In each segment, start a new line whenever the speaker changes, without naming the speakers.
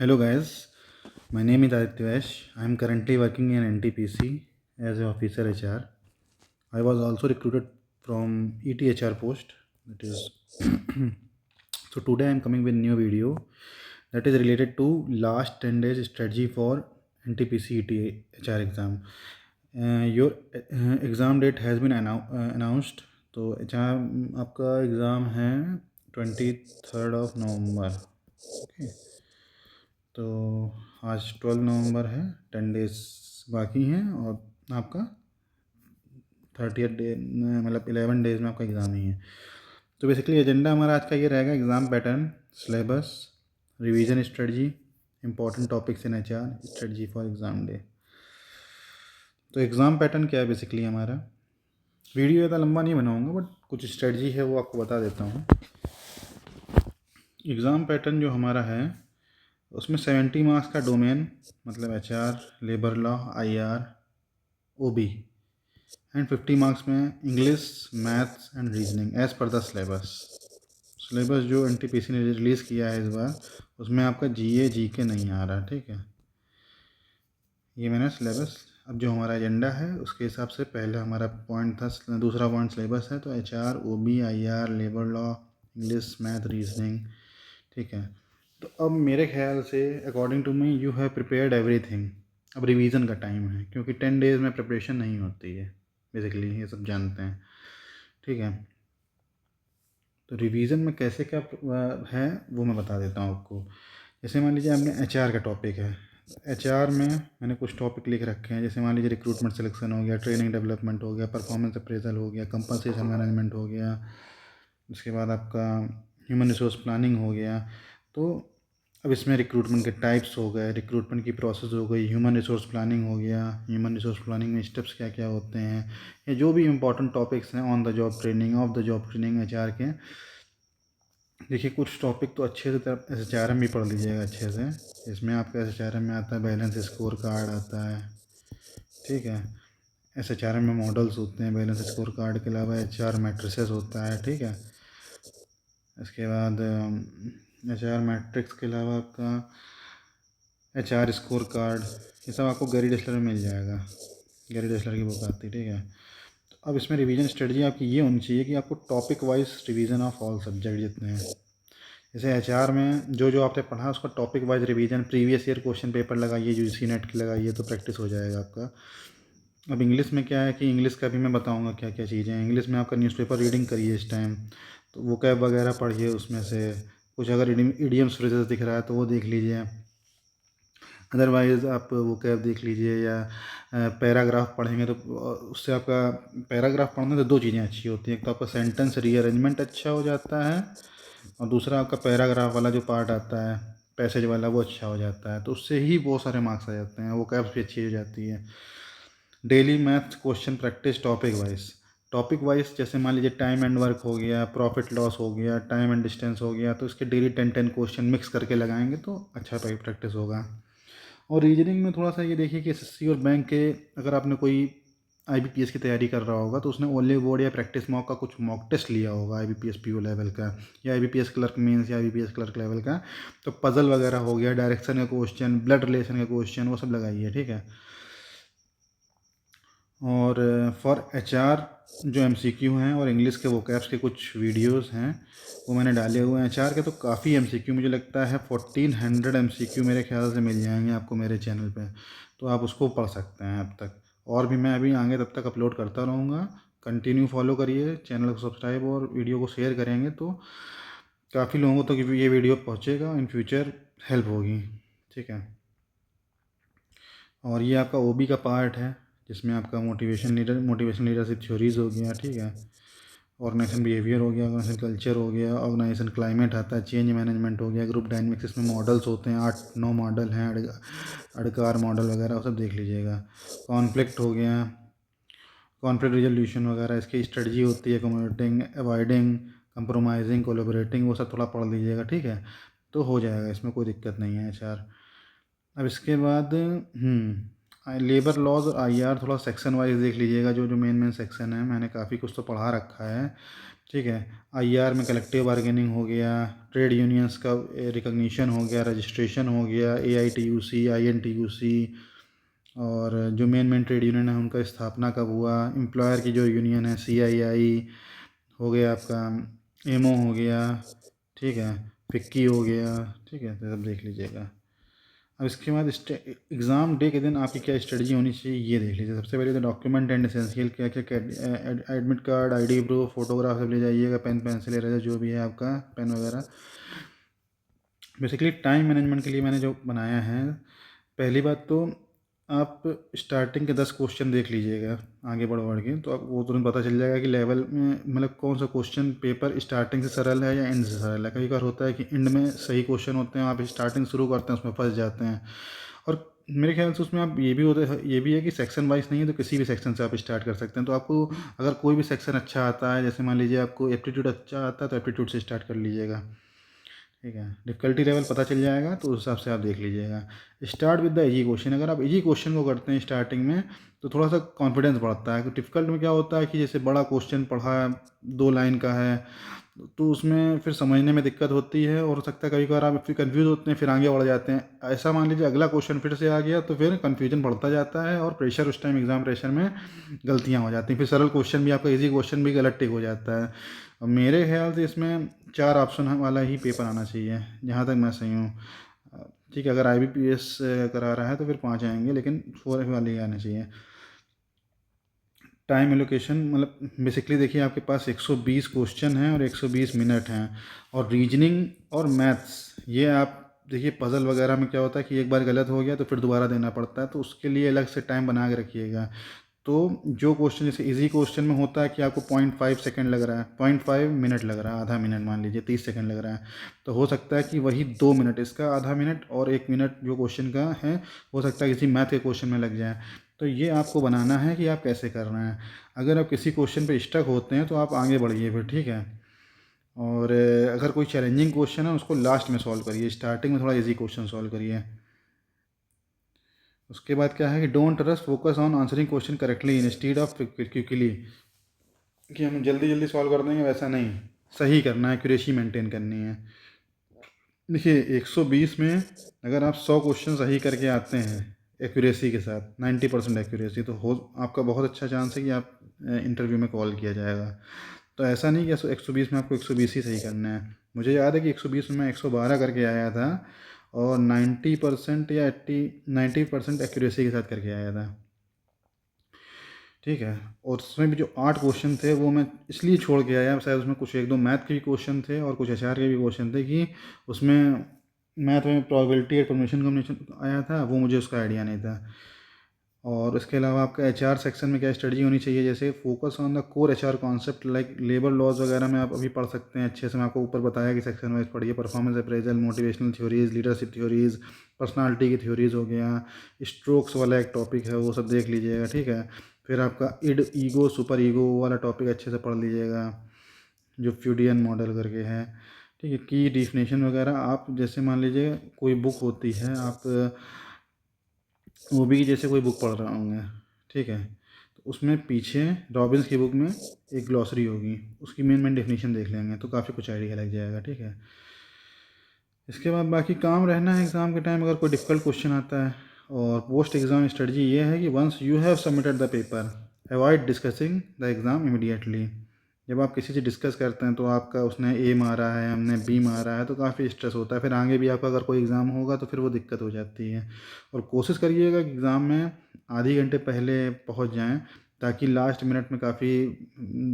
Hello guys, my name is Aditya Vash. I am currently working in NTPC as an officer HR. I was also recruited from ETHR post. That is, so today I am coming with new video that is related to last 10 days strategy for NTPC ETHR exam. Your exam date has been announced. तो exam आपका exam है 23 नवंबर. Okay, तो आज 12 नवंबर है. 10 days बाकी हैं और आपका 30 डे मतलब 11 डेज में आपका एग्ज़ाम ही है. तो बेसिकली एजेंडा हमारा आज का ये रहेगा: exam pattern, syllabus, revision strategy, important topics in HR, strategy for exam day. तो एग्ज़ाम पैटर्न क्या है बेसिकली हमारा. वीडियो ज़्यादा लंबा नहीं बनाऊंगा बट कुछ स्ट्रेटजी है वो आपको बता देता हूँ. एग्ज़ाम पैटर्न जो हमारा है उसमें 70 मार्क्स का डोमेन मतलब HR, labour law, IR, OB and 50 marks में English, maths and reasoning as per the syllabus. Syllabus जो एनटीपीसी ने रिलीज़ किया है इस बार उसमें आपका जीए जीके नहीं आ रहा. ठीक है, ये मैंने सिलेबस. अब जो हमारा एजेंडा है उसके हिसाब से पहला हमारा पॉइंट था, दूसरा पॉइंट सिलेबस है. तो HR, OB, IR, labour law, English, math, reasoning. ठीक है, तो अब मेरे ख्याल से according to me you have prepared everything. अब रिवीजन का टाइम है क्योंकि 10 डेज़ में प्रिपरेशन नहीं होती है बेसिकली, ये सब जानते हैं. ठीक है, तो रिवीजन में कैसे क्या है वो मैं बता देता हूँ आपको. जैसे मान लीजिए आपने एचआर का टॉपिक है. एचआर में मैंने कुछ टॉपिक लिख रखे हैं. जैसे मान लीजिए रिक्रूटमेंट सिलेक्शन हो गया, ट्रेनिंग डेवलपमेंट हो गया, परफॉर्मेंस अप्रेजल हो गया, कंपनसेशन मैनेजमेंट हो गया, उसके बाद आपका ह्यूमन रिसोर्स प्लानिंग हो गया. तो अब इसमें रिक्रूटमेंट के टाइप्स हो गए, रिक्रूटमेंट की प्रोसेस हो गई, ह्यूमन रिसोर्स प्लानिंग हो गया, ह्यूमन रिसोर्स प्लानिंग में स्टेप्स क्या क्या होते हैं, ये जो भी इंपॉर्टेंट टॉपिक्स हैं, on the job training, of the job training HR के. देखिए कुछ टॉपिक तो अच्छे से एस एच भी पढ़ लीजिएगा अच्छे से. इसमें आपका एस एच में आता है बैलेंस स्कोर कार्ड आता है. ठीक है, एस एच में मॉडल्स होते हैं. बैलेंस स्कोर कार्ड के अलावा एच आर मैट्रिसेस होता है. ठीक है, इसके बाद एच आर मैट्रिक्स के अलावा आपका एच आर स्कोर कार्ड, ये सब आपको गैरी डेसलर में मिल जाएगा. गैरी डेसलर की बुक आती है. ठीक है, तो अब इसमें रिवीजन स्ट्रेटजी आपकी ये होनी चाहिए कि आपको topic wise revision of all subject जितने हैं. जैसे एचआर में जो जो आपने पढ़ा उसका topic wise revision, previous year question paper लगाइए, यूजीसी नेट की लगाइए तो प्रैक्टिस हो जाएगा आपका. अब इंग्लिश में क्या है कि इंग्लिश का भी मैं बताऊंगा क्या क्या चीज़ें हैं. इंग्लिश में आपका न्यूज़पेपर रीडिंग करिए इस टाइम, तो वो कैब वगैरह पढ़िए. उसमें से कुछ अगर इडियम्स फ्रेजेस दिख रहा है तो वो देख लीजिए. अदरवाइज़ आप वो कैब देख लीजिए या पैराग्राफ पढ़ेंगे तो उससे आपका पैराग्राफ पढ़ने से दो चीज़ें अच्छी होती हैं. एक तो आपका सेंटेंस रीअरेंजमेंट अच्छा हो जाता है और दूसरा आपका पैराग्राफ वाला जो पार्ट आता है पैसेज वाला वो अच्छा हो जाता है. तो उससे ही बहुत सारे मार्क्स आ जाते हैं, वो कैब्स भी अच्छी हो जाती है. Daily maths question practice topic wise जैसे मान लीजिए टाइम एंड वर्क हो गया, प्रॉफिट लॉस हो गया, टाइम एंड डिस्टेंस हो गया, तो इसके डेली 10 क्वेश्चन मिक्स करके लगाएंगे तो अच्छा प्रैक्टिस होगा. और रीजनिंग में थोड़ा सा ये देखिए कि एसएससी और बैंक के अगर आपने कोई आईबीपीएस की तैयारी कर रहा होगा तो उसने ओनली बोर्ड या प्रैक्टिस मॉक का कुछ मॉक टेस्ट लिया होगा आईबीपीएस पीओ लेवल का, या आईबीपीएस क्लर्क मेंस या आईबीपीएस क्लर्क लेवल का. तो पजल वगैरह हो गया, डायरेक्शन का क्वेश्चन, ब्लड रिलेशन का क्वेश्चन, वो सब लगाइए. ठीक है, और फॉर एचआर जो एमसीक्यू हैं और इंग्लिश के वोकैब्स के कुछ वीडियोस हैं वो मैंने डाले हुए हैं. एचआर के तो काफ़ी एमसीक्यू, मुझे लगता है 1400 एमसीक्यू मेरे ख्याल से मिल जाएंगे आपको मेरे चैनल पे, तो आप उसको पढ़ सकते हैं अब तक. और भी मैं अभी आगे तब तक अपलोड करता रहूँगा. कंटिन्यू फॉलो करिए, चैनल को सब्सक्राइब और वीडियो को शेयर करेंगे तो काफ़ी लोगों तक ये वीडियो पहुँचेगा, इन फ्यूचर हेल्प होगी. ठीक है, और ये आपका ओबी का पार्ट है जिसमें आपका मोटिवेशन लीडरशिप थ्योरीज हो गया. ठीक है, ऑर्गेनाइजेशन बिहेवियर हो गया, ऑर्गेनाइजेशन कल्चर हो गया, ऑर्गेनाइजेशन क्लाइमेट आता है, चेंज मैनेजमेंट हो गया, ग्रुप डायनेमिक्स. इसमें मॉडल्स होते हैं 8-9 मॉडल हैं, अड़कार मॉडल वगैरह वो सब देख लीजिएगा. कॉन्फ्लिक्ट हो गया, कॉन्फ्लिक्ट रिजोल्यूशन वगैरह इसकी स्ट्रेटजी होती है, कम्युनिकेटिंग, अवॉइडिंग, कंप्रोमाइजिंग, कोलैबोरेटिंग, वो सब थोड़ा पढ़ लीजिएगा. ठीक है, तो हो जाएगा, इसमें कोई दिक्कत नहीं है एचआर. अब इसके बाद लेबर लॉज और आईआर थोड़ा सेक्शन वाइज देख लीजिएगा. जो जो मेन सेक्शन है मैंने काफ़ी कुछ तो पढ़ा रखा है, ठीक है। आईआर में कलेक्टिव बार्गेनिंग हो गया, ट्रेड यूनियंस का रिकॉग्निशन हो गया, रजिस्ट्रेशन हो गया, एआईटीयूसी, आईएनटीयूसी, और जो मेन ट्रेड यूनियन है उनका स्थापना कब हुआ, एम्प्लॉयर की जो यूनियन है सीआईआई हो गया, आपका एमओ हो गया, ठीक है, फिक्की हो गया, ठीक है, तो सब देख लीजिएगा। अब इसके बाद एग्ज़ाम डे के दिन आपकी क्या स्ट्रेटजी होनी चाहिए ये देख लीजिए। सबसे पहले तो डॉक्यूमेंट एंड एसेंशियल क्या क्या, admit card, ID proof, photograph सब ले जाइएगा, पेन पेंसिल इरेजर जो भी है आपका, पेन वगैरह। बेसिकली टाइम मैनेजमेंट के लिए मैंने जो बनाया है, पहली बात तो आप स्टार्टिंग के 10 क्वेश्चन देख लीजिएगा आगे बढ़ के, तो आपको वो तुरंत पता चल जाएगा कि लेवल में मतलब कौन सा क्वेश्चन पेपर स्टार्टिंग से सरल है या एंड से सरल है। कई बार होता है कि एंड में सही क्वेश्चन होते हैं, आप स्टार्टिंग शुरू करते हैं उसमें फंस जाते हैं। और मेरे ख्याल से उसमें आप ये भी होता है, ये भी है कि सेक्शन वाइज नहीं है, तो किसी भी सेक्शन से आप स्टार्ट कर सकते हैं। तो आपको अगर कोई भी सेक्शन अच्छा आता है, जैसे मान लीजिए आपको एप्टीट्यूड अच्छा आता है, तो एप्टीट्यूड से स्टार्ट कर लीजिएगा, ठीक है। डिफ़िकल्टी लेवल पता चल जाएगा तो उस हिसाब से आप देख लीजिएगा। Start with the easy question, अगर आप इजी क्वेश्चन को करते हैं स्टार्टिंग में तो थोड़ा सा कॉन्फिडेंस बढ़ता है। डिफ़िकल्ट में क्या होता है कि जैसे बड़ा क्वेश्चन पढ़ा है, 2 लाइन का है, तो उसमें फिर समझने में दिक्कत होती है, और हो सकता है कभी कभार आप फिर कन्फ्यूज़ होते हैं, फिर आगे बढ़ जाते हैं। ऐसा मान लीजिए अगला क्वेश्चन फिर से आ गया तो फिर कन्फ्यूजन बढ़ता जाता है, और प्रेशर उस टाइम एग्ज़ाम प्रेशर में गलतियाँ हो जाती हैं। फिर सरल क्वेश्चन भी आपका इजी क्वेश्चन भी गलत टिक हो जाता है। और मेरे ख्याल से इसमें 4 ऑप्शन वाला ही पेपर आना चाहिए, जहाँ तक मैं सही हूँ। ठीक है, अगर आईबीपीएस करा रहा है तो फिर 5 आएंगे, लेकिन 4 वाले ही आने चाहिए। टाइम एलोकेशन मतलब बेसिकली देखिए, आपके पास 120 क्वेश्चन हैं और 120 मिनट हैं। और रीजनिंग और मैथ्स ये आप देखिए, पज़ल वगैरह में क्या होता है कि एक बार गलत हो गया तो फिर दोबारा देना पड़ता है, तो उसके लिए अलग से टाइम बना के रखिएगा। तो जो क्वेश्चन जैसे इजी क्वेश्चन में होता है कि आपको 0.5 सेकंड लग रहा है, 0.5 मिनट लग रहा है, आधा मिनट मान लीजिए 30 सेकंड लग रहा है, तो हो सकता है कि वही 2 मिनट इसका, आधा मिनट और 1 मिनट जो क्वेश्चन का है, हो सकता है किसी मैथ के क्वेश्चन में लग जाए। तो ये आपको बनाना है कि आप कैसे कर रहे हैं। अगर आप किसी क्वेश्चन पे स्टक होते हैं तो आप आगे बढ़िए फिर, ठीक है। और अगर कोई चैलेंजिंग क्वेश्चन है उसको लास्ट में सॉल्व करिए, स्टार्टिंग में थोड़ा इजी क्वेश्चन सॉल्व करिए। उसके बाद क्या है कि don't rush, focus on answering question correctly instead of quickly, कि हम जल्दी जल्दी सॉल्व कर देंगे वैसा नहीं, सही करना है, एक्यूरेसी मेंटेन करनी है। देखिए 120 में अगर आप 100 क्वेश्चन सही करके आते हैं एक्यूरेसी के साथ, 90% एक्यूरेसी, तो हो आपका बहुत अच्छा चांस है कि आप इंटरव्यू में कॉल किया जाएगा। तो ऐसा नहीं कि 120 में आपको 120 ही सही करना है। मुझे याद है कि 120 में मैं 112 करके आया था, और 90% या 90% एक्यूरेसी के साथ करके आया था, ठीक है। और उसमें भी जो 8 क्वेश्चन थे वो मैं इसलिए छोड़ के आया, शायद उसमें कुछ एक दो मैथ के भी क्वेश्चन थे और कुछ एचआर के भी क्वेश्चन थे, कि उसमें मैथ में प्रोबेबिलिटी और परमिशन कॉम्बिनेशन आया था, वो मुझे उसका आइडिया नहीं था। और इसके अलावा आपका एचआर सेक्शन में क्या स्ट्रेटजी होनी चाहिए, जैसे focus on the core HR concept like labour laws वगैरह में आप अभी पढ़ सकते हैं अच्छे से। मैं आपको ऊपर बताया कि सेक्शन वाइज पढ़िए, performance appraisal, motivational theories, leadership theories, personality की थ्योरीज हो गया, स्ट्रोक्स वाला एक टॉपिक है वो सब देख लीजिएगा, ठीक है। फिर आपका इड, ईगो, सुपर ईगो वाला टॉपिक अच्छे से पढ़ लीजिएगा, जो फ्यूडियन मॉडल करके है, ठीक है। की डिफिनेशन वगैरह आप जैसे मान लीजिए कोई बुक होती है, आप ओबी की जैसे कोई बुक पढ़ रहा होंगे, ठीक है, तो उसमें पीछे रॉबिन्स की बुक में एक ग्लॉसरी होगी, उसकी मेन डेफिनेशन देख लेंगे तो काफ़ी कुछ आइडिया लग जाएगा, ठीक है। इसके बाद बाकी काम रहना है एग्ज़ाम के टाइम, अगर कोई डिफ़िकल्ट क्वेश्चन आता है। और पोस्ट एग्ज़ाम स्ट्रेटजी ये है कि once you have submitted the paper, avoid discussing the exam immediately. जब आप किसी से डिस्कस करते हैं तो आपका उसने ए मारा है, हमने बी मारा है, तो काफ़ी स्ट्रेस होता है, फिर आगे भी आपका अगर कोई एग्ज़ाम होगा तो फिर वो दिक्कत हो जाती है। और कोशिश करिएगा कि एग्ज़ाम में आधी घंटे पहले पहुंच जाएं, ताकि लास्ट मिनट में काफ़ी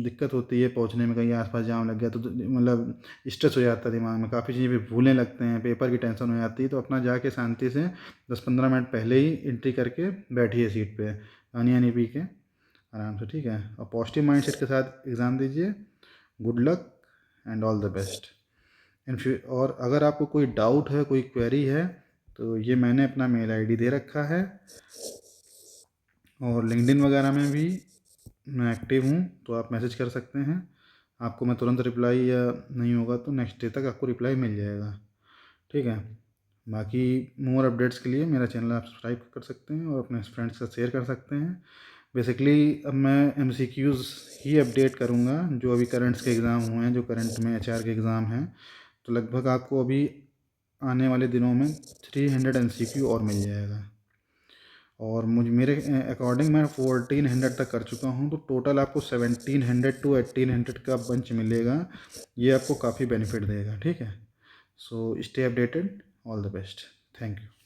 दिक्कत होती है पहुंचने में, कहीं आसपास जाम लग गया तो मतलब स्ट्रेस हो जाता है दिमाग में, काफ़ी चीज़ें भी भूलने लगते हैं, पेपर की टेंशन हो जाती है। तो अपना जाके शांति से 10-15 मिनट पहले ही एंट्री करके बैठिए सीट पे, पानी वानी पी के आराम से, ठीक है। और पॉजिटिव माइंडसेट के साथ एग्ज़ाम दीजिए। Good luck and all the best. और अगर आपको कोई डाउट है, कोई क्वेरी है, तो ये मैंने अपना मेल आईडी दे रखा है, और लिंक्डइन वगैरह में भी मैं एक्टिव हूँ, तो आप मैसेज कर सकते हैं। आपको मैं तुरंत रिप्लाई या नहीं होगा तो नेक्स्ट डे तक आपको रिप्लाई मिल जाएगा, ठीक है। बाकी मोर अपडेट्स के लिए मेरा चैनल आप सब्सक्राइब कर सकते हैं और अपने फ्रेंड्स के साथ शेयर कर सकते हैं। बेसिकली अब मैं एमसीक्यूज़ ही अपडेट करूँगा जो अभी करंट्स के एग्ज़ाम हुए हैं, जो करंट में एचआर के एग्ज़ाम हैं। तो लगभग आपको अभी आने वाले दिनों में 300 एमसीक्यू और मिल जाएगा। और मेरे अकॉर्डिंग मैं 1400 तक कर चुका हूँ, तो टोटल आपको 1700 टू 1800 का बंच मिलेगा। ये आपको काफ़ी बेनिफिट देगा, ठीक है। So stay updated, all the best, thank you.